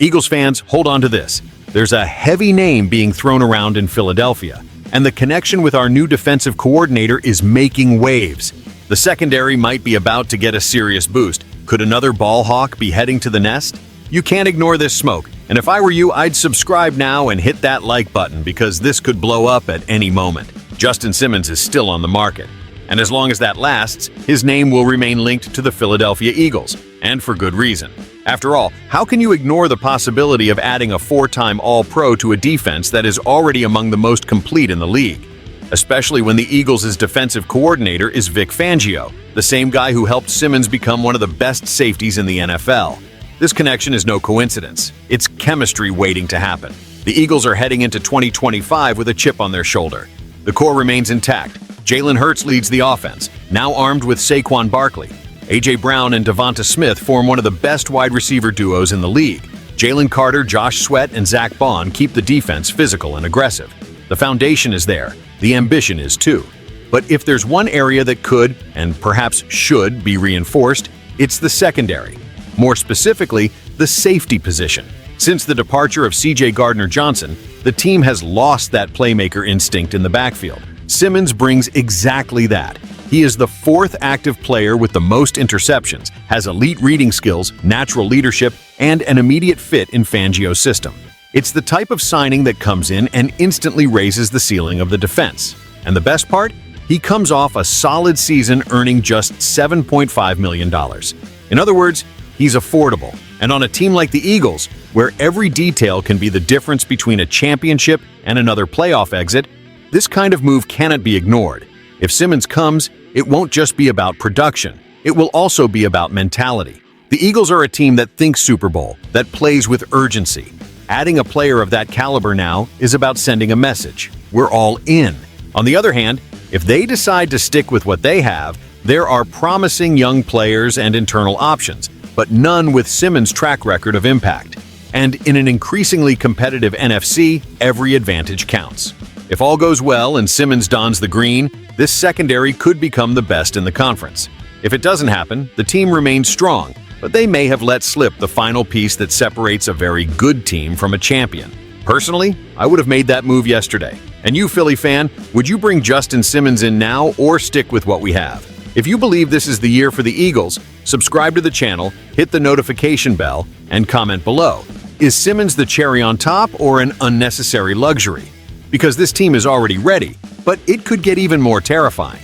Eagles fans, hold on to this. There's a heavy name being thrown around in Philadelphia, and the connection with our new defensive coordinator is making waves. The secondary might be about to get a serious boost. Could another ball hawk be heading to the nest? You can't ignore this smoke, and if I were you, I'd subscribe now and hit that like button because this could blow up at any moment. Justin Simmons is still on the market, and as long as that lasts, his name will remain linked to the Philadelphia Eagles, and for good reason. After all, how can you ignore the possibility of adding a four-time All-Pro to a defense that is already among the most complete in the league? Especially when the Eagles' defensive coordinator is Vic Fangio, the same guy who helped Simmons become one of the best safeties in the NFL. This connection is no coincidence. It's chemistry waiting to happen. The Eagles are heading into 2025 with a chip on their shoulder. The core remains intact. Jalen Hurts leads the offense, now armed with Saquon Barkley. A.J. Brown and Devonta Smith form one of the best wide receiver duos in the league. Jalen Carter, Josh Sweat, and Zach Bond keep the defense physical and aggressive. The foundation is there. The ambition is too. But if there's one area that could, and perhaps should, be reinforced, it's the secondary. More specifically, the safety position. Since the departure of C.J. Gardner-Johnson, the team has lost that playmaker instinct in the backfield. Simmons brings exactly that. He is the fourth active player with the most interceptions, has elite reading skills, natural leadership, and an immediate fit in Fangio's system. It's the type of signing that comes in and instantly raises the ceiling of the defense. And the best part? He comes off a solid season earning just $7.5 million. In other words, he's affordable. And on a team like the Eagles, where every detail can be the difference between a championship and another playoff exit, this kind of move cannot be ignored. If Simmons comes, it won't just be about production. It will also be about mentality. The Eagles are a team that thinks Super Bowl, that plays with urgency. Adding a player of that caliber now is about sending a message. We're all in. On the other hand, if they decide to stick with what they have, there are promising young players and internal options, but none with Simmons' track record of impact. And in an increasingly competitive NFC, every advantage counts. If all goes well and Simmons dons the green, this secondary could become the best in the conference. If it doesn't happen, the team remains strong, but they may have let slip the final piece that separates a very good team from a champion. Personally, I would have made that move yesterday. And you, Philly fan, would you bring Justin Simmons in now or stick with what we have? If you believe this is the year for the Eagles, subscribe to the channel, hit the notification bell, and comment below. Is Simmons the cherry on top or an unnecessary luxury? Because this team is already ready, but it could get even more terrifying.